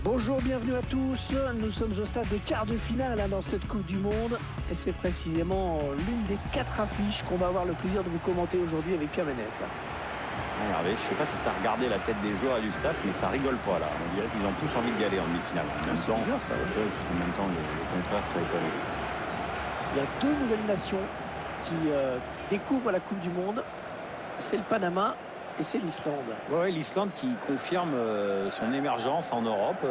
Bonjour, bienvenue à tous. Nous sommes au stade des quarts de finale dans cette Coupe du Monde. Et c'est précisément l'une des 4 affiches qu'on va avoir le plaisir de vous commenter aujourd'hui avec Pierre Ménès. Hervé, je sais pas si tu as regardé la tête des joueurs et du staff, mais ça rigole pas là. On dirait qu'ils ont tous envie d'y aller en demi-finale. En même temps, bizarre, ça, ouais. en même temps, le contraste serait étonné. Il y a 2 nouvelles nations qui découvrent la Coupe du Monde. C'est le Panama et c'est l'Islande. Ouais, l'Islande qui confirme son émergence en Europe.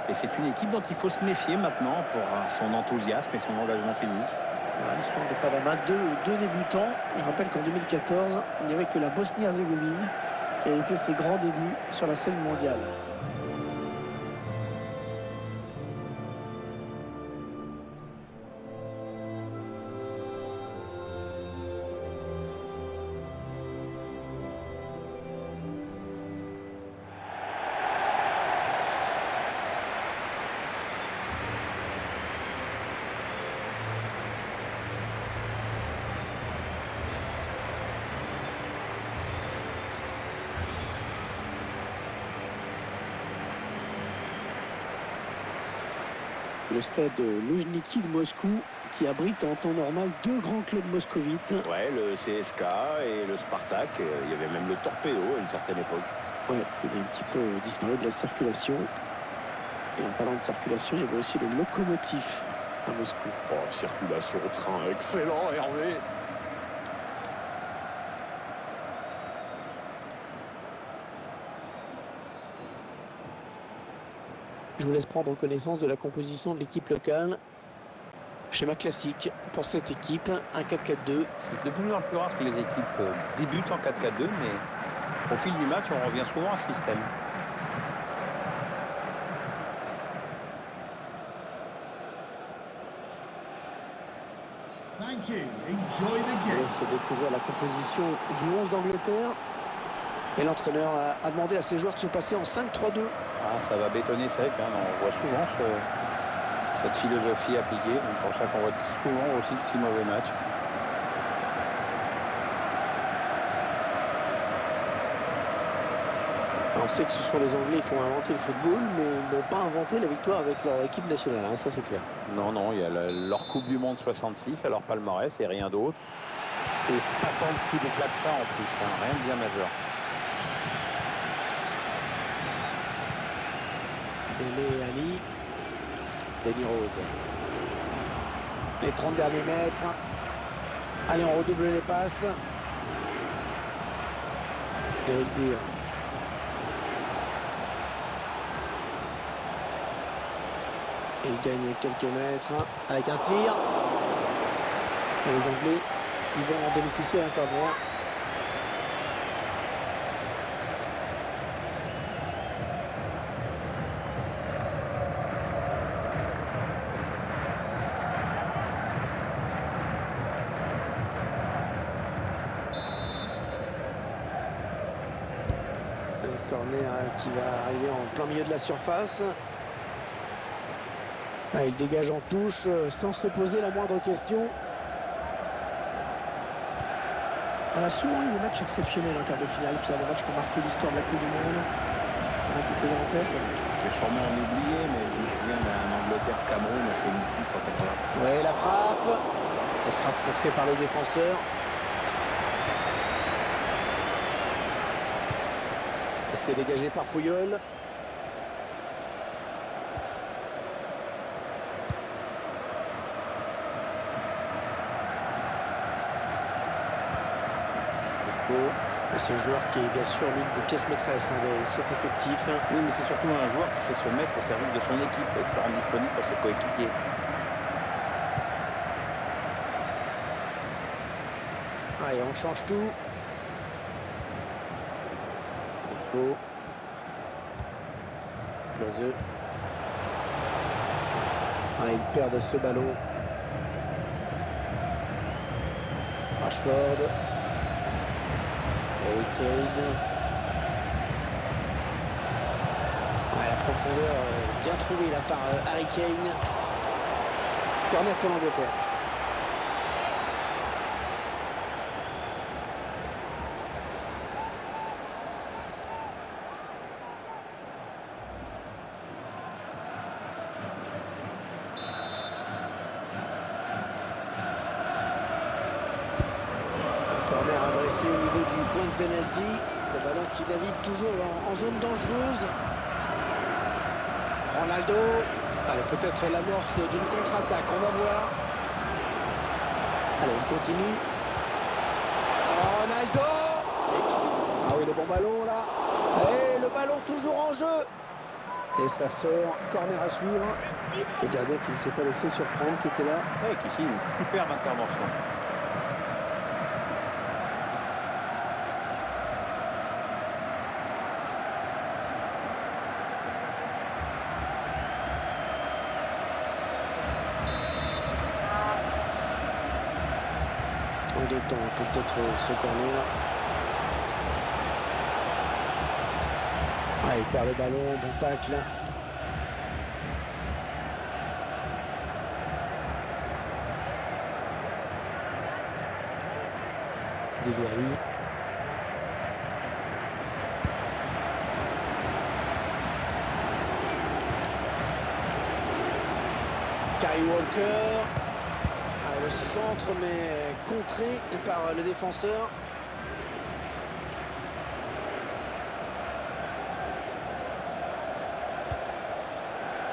Et c'est une équipe dont il faut se méfier maintenant pour son enthousiasme et son engagement physique. L'Islande et Panama, deux débutants. Je rappelle qu'en 2014, il n'y avait que la Bosnie-Herzégovine qui avait fait ses grands débuts sur la scène mondiale. Le stade Loujniki de Moscou qui abrite en temps normal 2 grands clubs moscovites. Ouais, le CSK et le Spartak. Il y avait même le Torpedo à une certaine époque. Ouais, il est un petit peu disparu de la circulation. Et en parlant de circulation, il y avait aussi le Lokomotiv à Moscou. Oh, circulation, train, excellent Hervé. Je vous laisse prendre connaissance de la composition de l'équipe locale. Schéma classique pour cette équipe, un 4-4-2. C'est de plus en plus rare que les équipes débutent en 4-4-2, mais au fil du match, on revient souvent à ce système. On laisse découvrir la composition du 11 d'Angleterre. Et l'entraîneur a demandé à ses joueurs de se passer en 5-3-2. Ah, ça va bétonner sec, hein. On voit souvent cette philosophie appliquée. C'est pour ça qu'on voit souvent aussi de si mauvais matchs. On sait que ce sont les Anglais qui ont inventé le football, mais ils n'ont pas inventé la victoire avec leur équipe nationale, hein, ça c'est clair. Non, il y a leur Coupe du Monde 66, alors palmarès et rien d'autre. Et pas tant de coups d'éclat que ça en plus, hein. Rien de bien majeur. Dele Ali, Denis Rose. Les 30 derniers mètres. Allez, on redouble les passes. Eric Dier. Et il gagne quelques mètres avec un tir. Et les Anglais qui vont en bénéficier à un corner. Le corner qui va arriver en plein milieu de la surface. Ah, il dégage en touche sans se poser la moindre question. On a souvent eu des matchs exceptionnels en quart de finale, puis il y a des matchs qui ont marqué l'histoire de la Coupe du Monde. On a quelques-uns en tête. Je vais sûrement en oublier, mais je me souviens d'un Angleterre-Cameroun assez mythique en 80. Ouais, la frappe. La frappe contrée par le défenseur. C'est dégagé par Puyol. Ce joueur qui est bien sûr l'une des pièces maîtresses de cet effectif. Oui, mais c'est surtout un joueur qui sait se mettre au service de son équipe et de se rendre disponible pour ses coéquipiers. Allez, on change tout. Deco. Closeux. Ils perdent ce ballon. Rashford. Harry Kane. La profondeur bien trouvée là par Harry Kane. Corner pour l'Angleterre. point de pénalty. Le ballon qui navigue toujours en zone dangereuse. Ronaldo. Allez, peut-être l'amorce d'une contre-attaque, on va voir. Allez, il continue. Ronaldo. Ah oui, le bon ballon là. Et le ballon toujours en jeu. Et ça sort, corner à suivre. Le gardien qui ne s'est pas laissé surprendre, qui était là. Ouais, qui signe une superbe intervention. En deux temps, peut-être ce corner. Ah, il perd le ballon, bon tacle. Dele Alli. Kyle Walker. Ah, le centre, mais contré par le défenseur.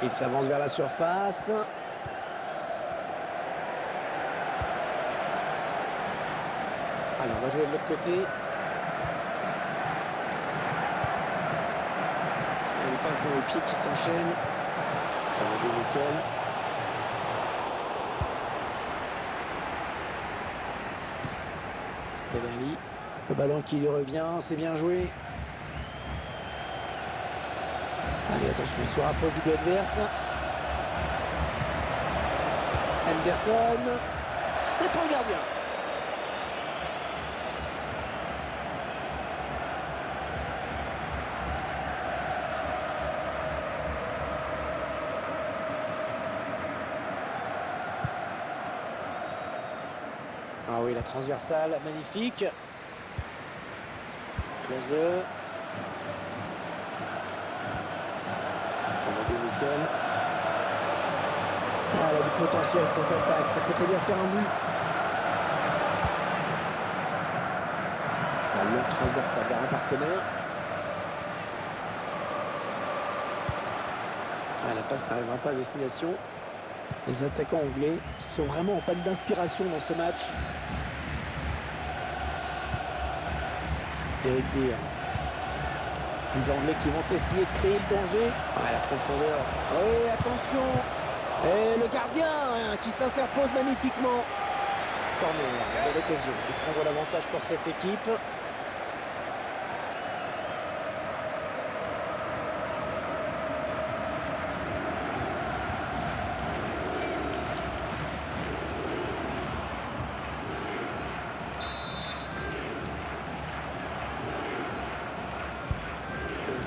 Il s'avance vers la surface. Alors, on va jouer de l'autre côté. Il passe dans les pieds qui s'enchaînent. Ça va bien nickel. Dele Alli. Le ballon qui lui revient, c'est bien joué. Allez, attention, il se rapproche du but adverse. Henderson. C'est pour le gardien. Ah oui, la transversale, magnifique. Close. Ça va bien nickel. Ah, elle a du potentiel cette attaque, ça peut très bien faire un but. La longue transversale vers un partenaire. Ah, la passe n'arrivera pas à destination. Les attaquants anglais qui sont vraiment en panne d'inspiration dans ce match. Eric Dier. Les Anglais qui vont essayer de créer le danger. Ah, la profondeur. Oui, attention. Et le gardien qui s'interpose magnifiquement. Corner, belle occasion de prendre l'avantage pour cette équipe.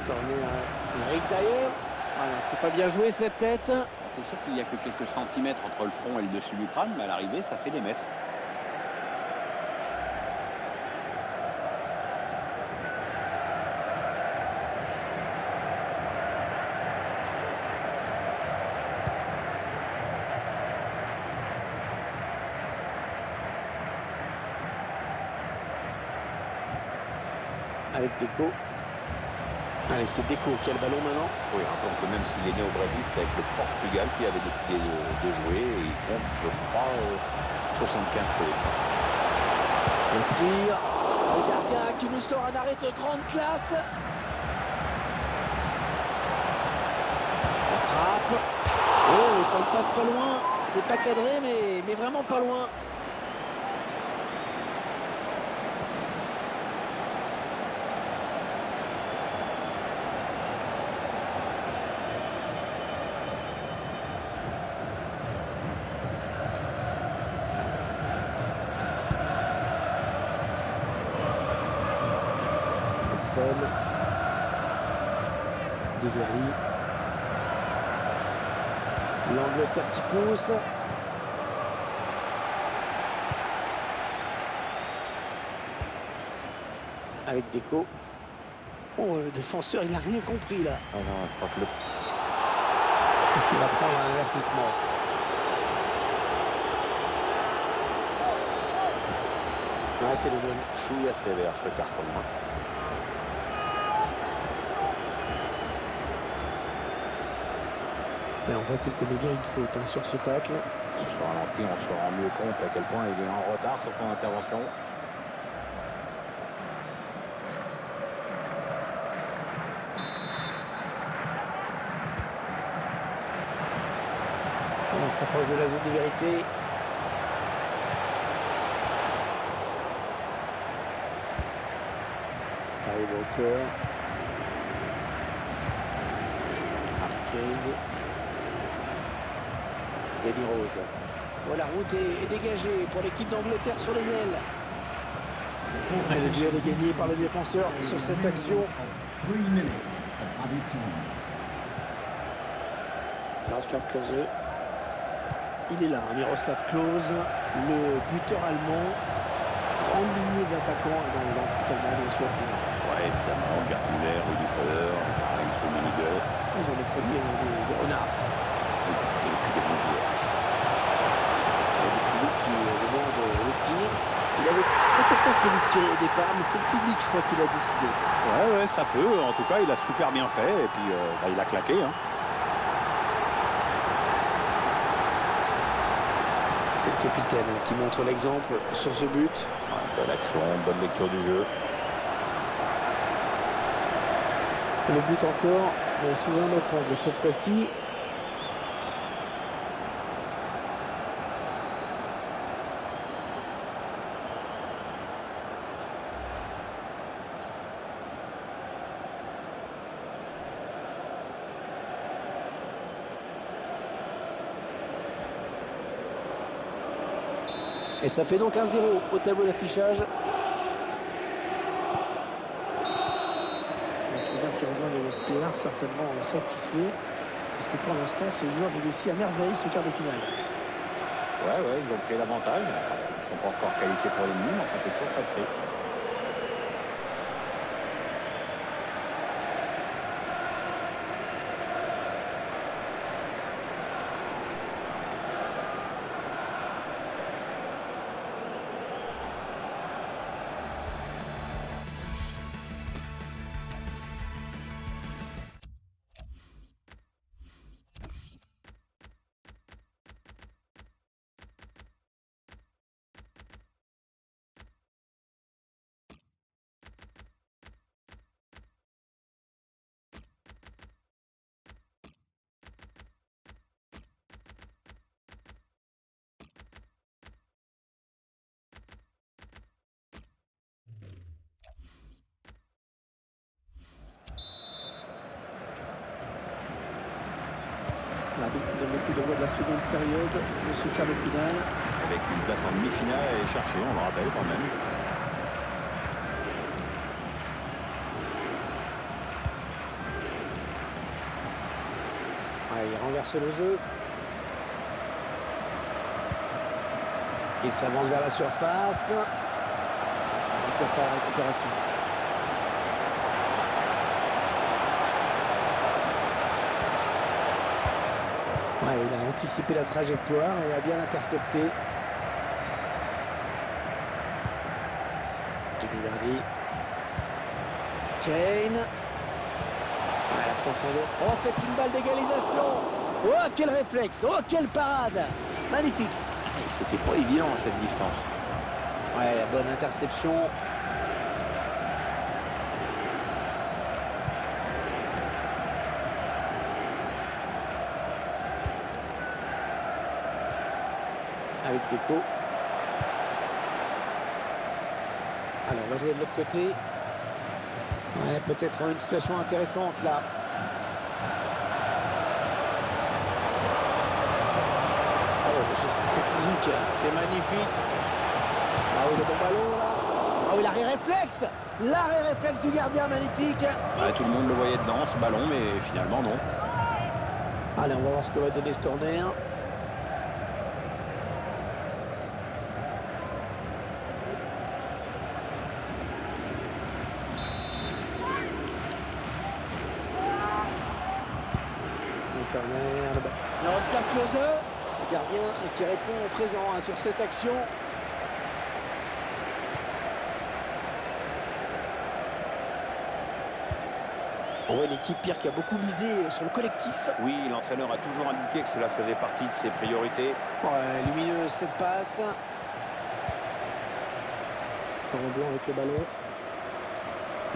Corner, Eric Dier. Voilà, c'est pas bien joué cette tête. C'est sûr qu'il n'y a que quelques centimètres entre le front et le dessus du crâne, mais à l'arrivée, ça fait des mètres. Avec Deco. Allez, c'est Deco qui a le ballon maintenant. Oui, rappelons que même s'il est né au Brésil, c'était avec le Portugal qui avait décidé de jouer. Et il compte, je crois, 75 sélections. Le tir. Le gardien qui nous sort un arrêt de grande classe. La frappe. Oh, ça ne passe pas loin. C'est pas cadré, mais vraiment pas loin. Dele Alli. L'Angleterre qui pousse. Avec Deco. Oh, le défenseur, il n'a rien compris là. Ah non, je crois que le... Est-ce qu'il va prendre un avertissement? Ah, c'est le jaune. Chouïa sévère ce carton. Hein. Et on voit qu'il commet bien une faute sur ce tacle. Sur ralenti, on se rend mieux compte à quel point il est en retard sur son intervention. On s'approche de la zone de vérité. Kyle Walker. Arcade. Danny Rose. Oh, la route est dégagée pour l'équipe d'Angleterre sur les ailes. Et le duel est gagné par le défenseur sur cette action. Miroslav Klose. Il est là, Miroslav Klose, le buteur allemand. Grande lignée d'attaquants dans le foot allemand, bien sûr. Ouais, évidemment. Gerd Müller, Rudi Völler, Karl-Heinz Rummenigge. Ils ont des produits des renards. Et puis des bons joueurs. Il y a des publics qui demandent le tir. Il avait peut-être pas prévu de tirer au départ, mais c'est le public, je crois, qui l'a décidé. Ouais, ça peut. En tout cas, il a super bien fait. Et puis, il a claqué. Hein. C'est le capitaine qui montre l'exemple sur ce but. Ouais, bonne action, bonne lecture du jeu. Le but encore, mais sous un autre angle cette fois-ci. Et ça fait donc 1-0 au tableau d'affichage. L'entraîneur qui rejoint les vestiaires, certainement satisfait. Parce que pour l'instant, ces joueurs négocient à merveille ce quart de finale. Ouais, ils ont pris l'avantage. Enfin, ils ne sont pas encore qualifiés pour les nuls, mais enfin, c'est toujours ça de prix. L'arbitre qui donne le coup d'envoi de la seconde période de ce quart de finale. Avec une place en demi-finale à aller chercher, on le rappelle quand même. Ouais, il renverse le jeu. Il s'avance vers la surface. Et Costa à la récupération. Ouais, il a anticipé la trajectoire et a bien intercepté. Jimmy Vardy. Kane. À la profondeur. Oh, c'est une balle d'égalisation. Oh, quel réflexe. Oh, quelle parade. Magnifique. C'était pas évident cette distance. Ouais, la bonne interception. Avec Deco. Alors, on va jouer de l'autre côté. Ouais, peut-être une situation intéressante là. Ah ouais, des choses très techniques. C'est magnifique. Ah oui, le bon ballon là. Ah oui, l'arrêt réflexe. L'arrêt réflexe du gardien, magnifique. Ouais, tout le monde le voyait dedans, ce ballon, mais finalement non. Allez, on va voir ce que va donner ce corner. Corner. Miroslav Klose, le gardien qui répond au présent sur cette action. On voit une équipe, Pierre, qui a beaucoup misé sur le collectif. Oui, l'entraîneur a toujours indiqué que cela faisait partie de ses priorités. Ouais, lumineuse cette passe. Laurent Blanc avec le ballon.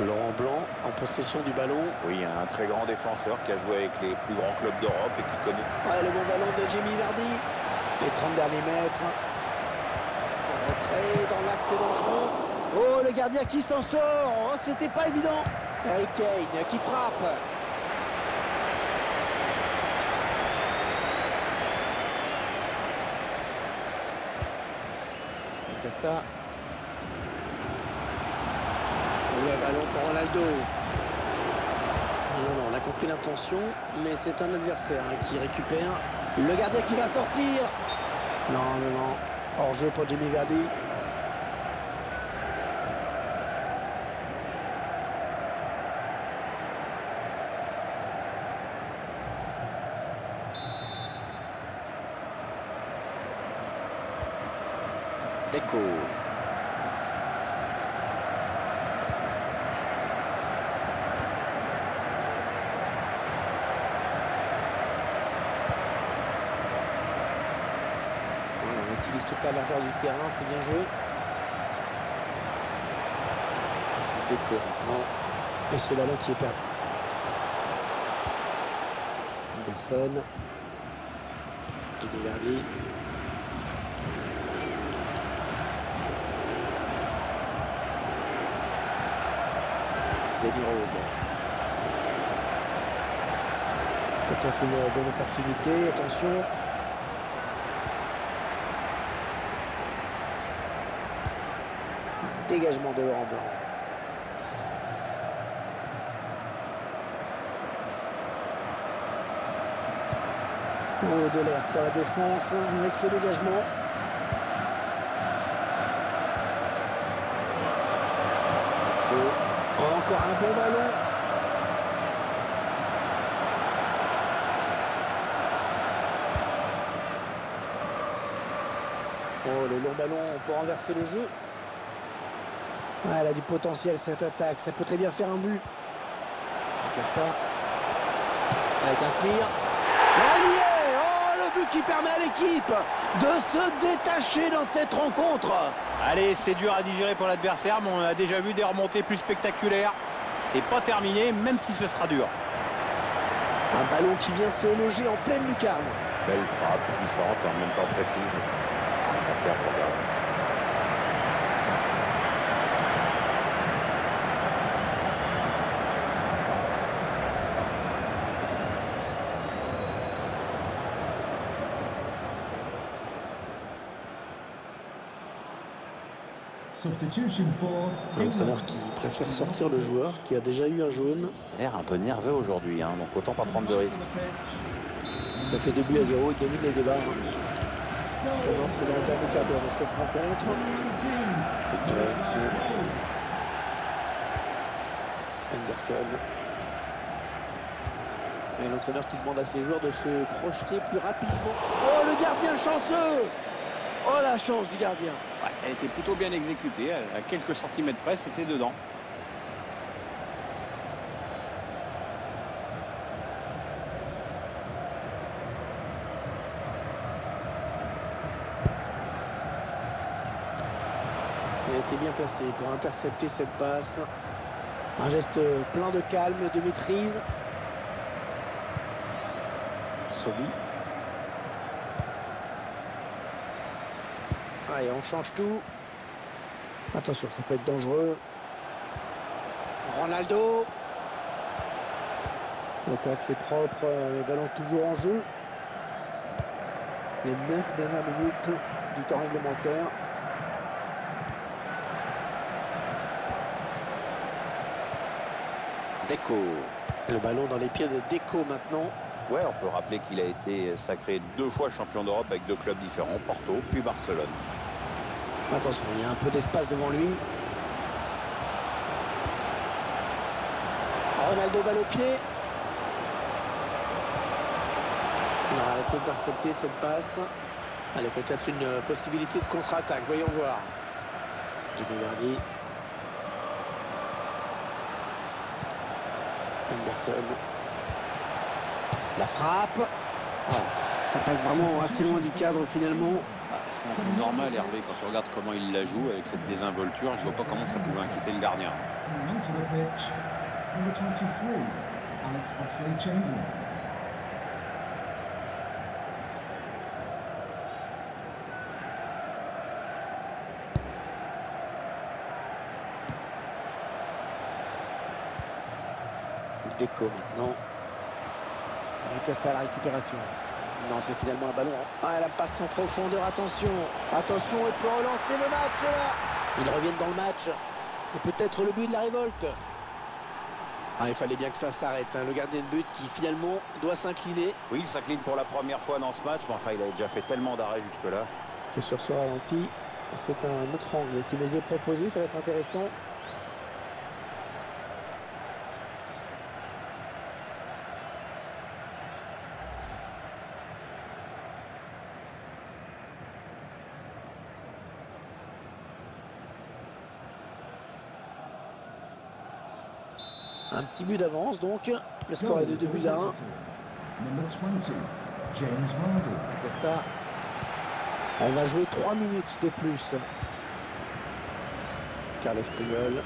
Laurent Blanc en possession du ballon. Oui, un très grand défenseur qui a joué avec les plus grands clubs d'Europe et qui connaît. Ouais, le bon ballon de Jamie Vardy. Les 30 derniers mètres. Retrait dans l'axe, c'est dangereux. Oh, le gardien qui s'en sort. Oh, c'était pas évident. Harry Kane qui frappe. Casta. Le ballon pour Ronaldo. Non, on a compris l'intention, mais c'est un adversaire qui récupère. Le gardien qui va sortir. Non. Hors-jeu pour Jamie Vardy. Deco. On utilise toute la largeur du terrain, c'est bien joué. Deco maintenant. Et ce ballon qui est perdu. Anderson. Jamie Vardy. Denis Rose. Peut-être une bonne opportunité, attention. Dégagement de Laurent Blanc. Oh, de l'air pour la défense avec ce dégagement. Encore un bon ballon. Oh, le long ballon pour renverser le jeu. Ah, elle a du potentiel cette attaque. Ça peut très bien faire un but. Casta. Avec un tir. Oh, il y est. Oh, le but qui permet à l'équipe de se détacher dans cette rencontre. Allez, c'est dur à digérer pour l'adversaire, mais on a déjà vu des remontées plus spectaculaires. C'est pas terminé, même si ce sera dur. Un ballon qui vient se loger en pleine lucarne. Belle frappe, puissante et en même temps précise. Rien à faire pour garder. L'entraîneur qui préfère sortir le joueur qui a déjà eu un jaune. Il a l'air un peu nerveux aujourd'hui, donc autant pas prendre de risques. Ça fait 2 buts à 0, il domine les débats. On entre dans le dernier quart d'heure de cette rencontre. Anderson. Et l'entraîneur qui demande à ses joueurs de se projeter plus rapidement. Oh, le gardien chanceux! Oh, la chance du gardien! Ouais, elle était plutôt bien exécutée, à quelques centimètres près, c'était dedans. Elle était bien placée pour intercepter cette passe. Un geste plein de calme, de maîtrise. Sobi. Allez, on change tout. Attention, ça peut être dangereux. Ronaldo. Le tacle est propre, le ballon toujours en jeu. Les 9 dernières minutes du temps réglementaire. Deco. Le ballon dans les pieds de Deco maintenant. Ouais, on peut rappeler qu'il a été sacré 2 fois champion d'Europe avec 2 clubs différents, Porto puis Barcelone. Attention, il y a un peu d'espace devant lui. Ronaldo, balle au pied. Non, elle a été interceptée cette passe. Allez, peut-être une possibilité de contre-attaque. Voyons voir. Jamie Vardy. Anderson. La frappe. Oh, ça passe vraiment assez loin du cadre finalement. C'est un peu normal, Hervé, quand tu regardes comment il la joue avec cette désinvolture. Je vois pas comment ça pouvait inquiéter le gardien. Onto the pitch, number 23, Alex Oxlade-Chamberlain. Deco maintenant. Costa à la récupération. Non, c'est finalement un ballon. Ah, la passe en profondeur, attention. Attention, il peut relancer le match là. Ils reviennent dans le match. C'est peut-être le but de la révolte. Ah, il fallait bien que ça s'arrête. Hein. Le gardien de but qui finalement doit s'incliner. Oui, il s'incline pour la première fois dans ce match, mais enfin, il avait déjà fait tellement d'arrêts jusque-là. Et sur ce ralenti, c'est un autre angle qui nous est proposé. Ça va être intéressant. Un petit but d'avance donc. Le score est de 2-1. Number 20, James Vardy. Costa. On va jouer 3 minutes de plus. Carles Puyol.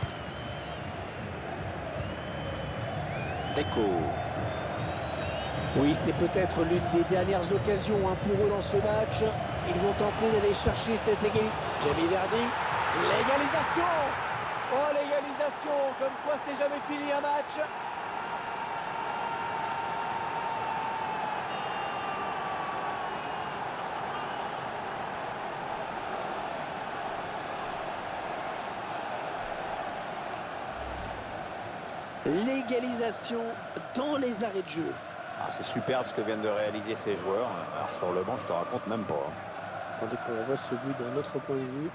Deco. Oui, c'est peut-être l'une des dernières occasions pour eux dans ce match. Ils vont tenter d'aller chercher cette égalité. Jamie Vardy. L'égalisation. Oh, l'égalisation. Comme quoi, c'est jamais fini un match. L'égalisation dans les arrêts de jeu. Ah, c'est superbe ce que viennent de réaliser ces joueurs. Alors sur le banc, je te raconte même pas. Attendez qu'on revoie ce but d'un autre point de vue.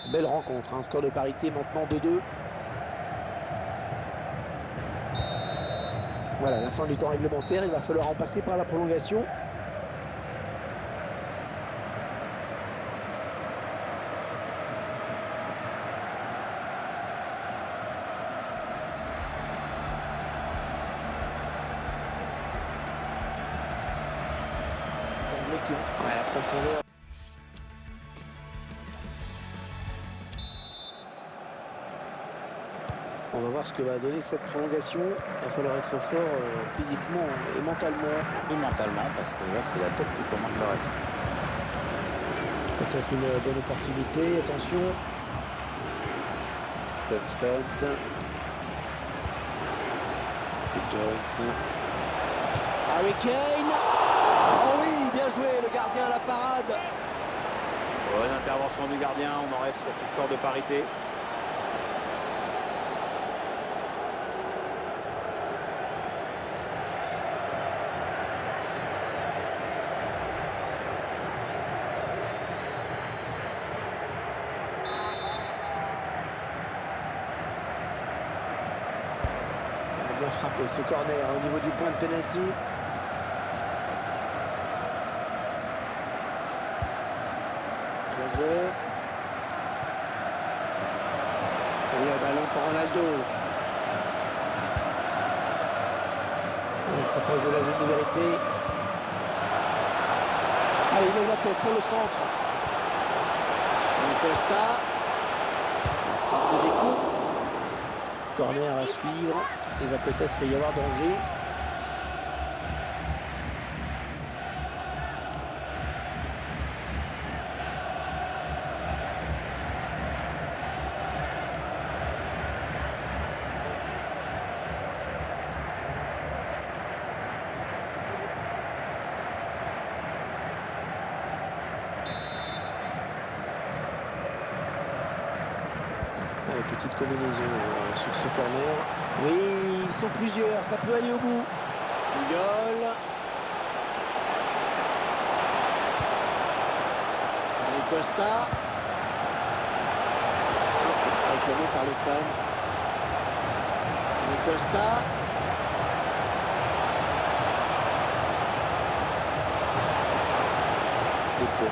Belle rencontre, un score de parité maintenant 2-2. Voilà, la fin du temps réglementaire, il va falloir en passer par la prolongation. Les Anglais qui ont la profondeur. On va voir ce que va donner cette prolongation. Il va falloir être fort physiquement et mentalement. Surtout mentalement, parce que là, c'est la tête qui commande le reste. Peut-être une bonne opportunité. Attention. Tom Stones. Phil Jones. Harry Kane. Oh oui, bien joué, le gardien à la parade. Bonne intervention du gardien, on en reste sur ce score de parité. Bien frappé ce corner au niveau du point de pénalty. Closet. Le ballon pour Ronaldo. On s'approche de la zone de vérité. Allez, il lève la tête pour le centre. Costa. La frappe de Deco. Corner à suivre. Il va peut-être y avoir danger. Allez, petite combinaison sur ce corner. Oui, ils sont plusieurs, ça peut aller au bout. Puyol. Costa. acclamé par les fans. Et Costa. Deco.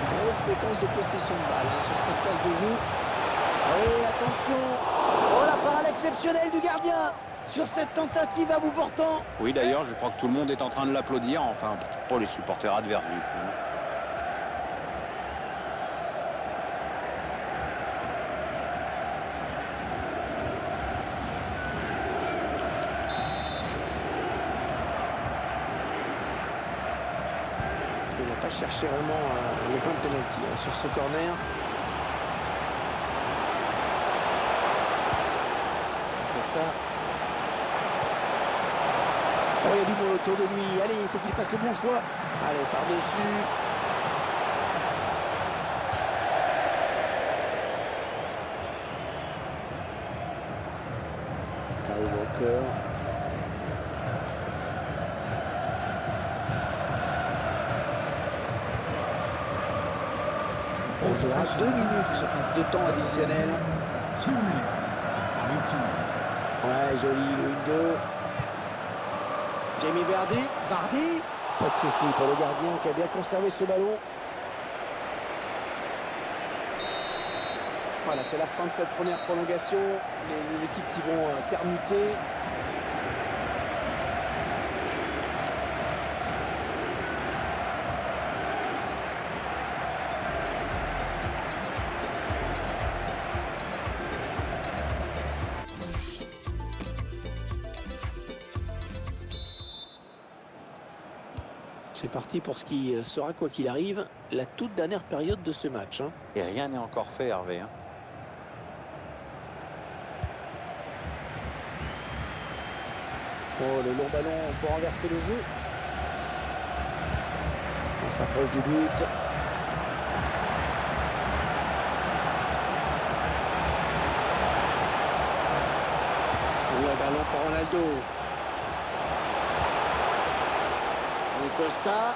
Grosse séquence de possession de balle sur cette phase de jeu. Et attention. Oh, la parade exceptionnelle du gardien sur cette tentative à bout portant. Oui, d'ailleurs, je crois que tout le monde est en train de l'applaudir, enfin, pour les supporters adverses. Il n'a pas cherché vraiment le point de penalty sur ce corner. Costa. Oh, il y a du monde autour de lui. Allez, il faut qu'il fasse le bon choix. Allez, par-dessus. Kyle Walker. On jouera 2 minutes de temps additionnel. 2 minutes. Added time. Ouais, joli, le 1-2. Jamie Vardy. Vardy. Pas de souci pour le gardien qui a bien conservé ce ballon. Voilà, c'est la fin de cette première prolongation. Les équipes qui vont permuter. C'est parti pour ce qui sera, quoi qu'il arrive, la toute dernière période de ce match. Et rien n'est encore fait, Hervé. Oh, le long ballon pour renverser le jeu. On s'approche du but. Le ballon pour Ronaldo. Et Costa.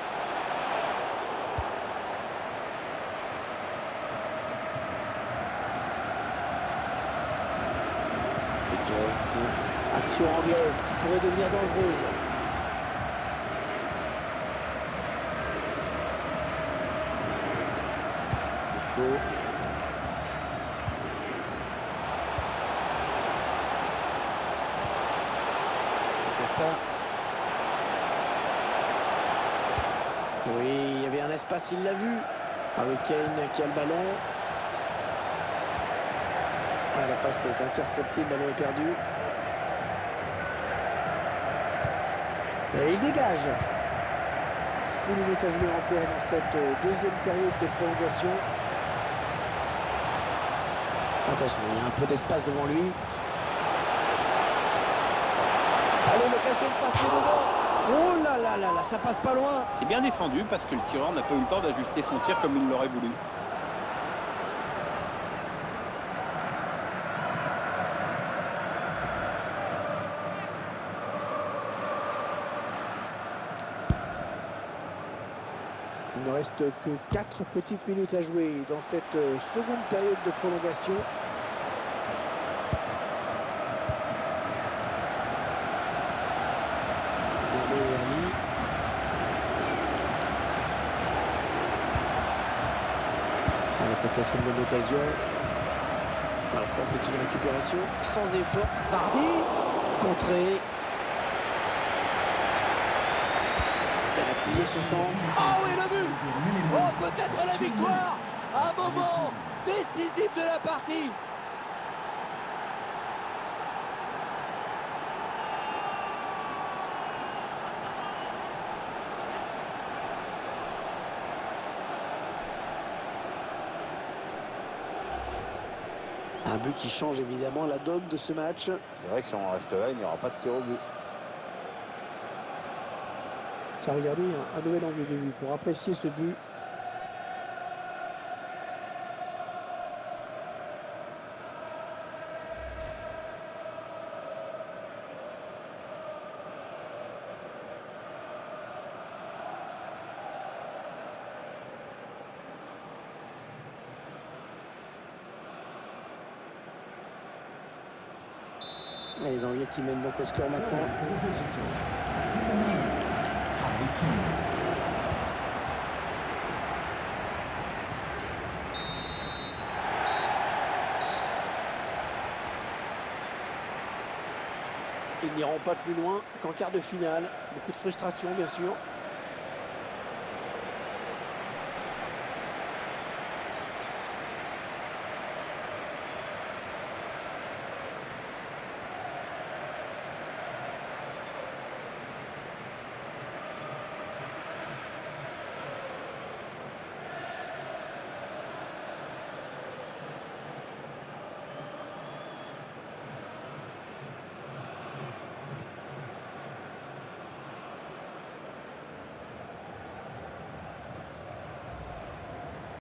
Et Jones. Action anglaise qui pourrait devenir dangereuse. Deco. Costa. Oui, il y avait un espace, il l'a vu. Harry Kane qui a le ballon. Ah, la passe est interceptée, le ballon est perdu. Et il dégage. 6 minutes à jouer encore dans cette deuxième période de prolongation. Attention, il y a un peu d'espace devant lui. Allez, l'occasion de passer devant. Oh là là là là, ça passe pas loin. C'est bien défendu parce que le tireur n'a pas eu le temps d'ajuster son tir comme il l'aurait voulu. Il ne reste que 4 petites minutes à jouer dans cette seconde période de prolongation. Dele Ali. Voilà, peut-être une bonne occasion. Voilà, ça c'est une récupération sans effort. Vardy, contré. Ce sont... Oh, et le but! Oh, peut-être la victoire! Un moment décisif de la partie! Un but qui change évidemment la donne de ce match. C'est vrai que si on reste là, il n'y aura pas de tir au but. Tiens, regardez, un nouvel angle de vue pour apprécier ce but. Les Anglais qui mènent donc au score maintenant. For the visitor, number 9, Harry Kane. Ils n'iront pas plus loin qu'en quart de finale. Beaucoup de frustration, bien sûr.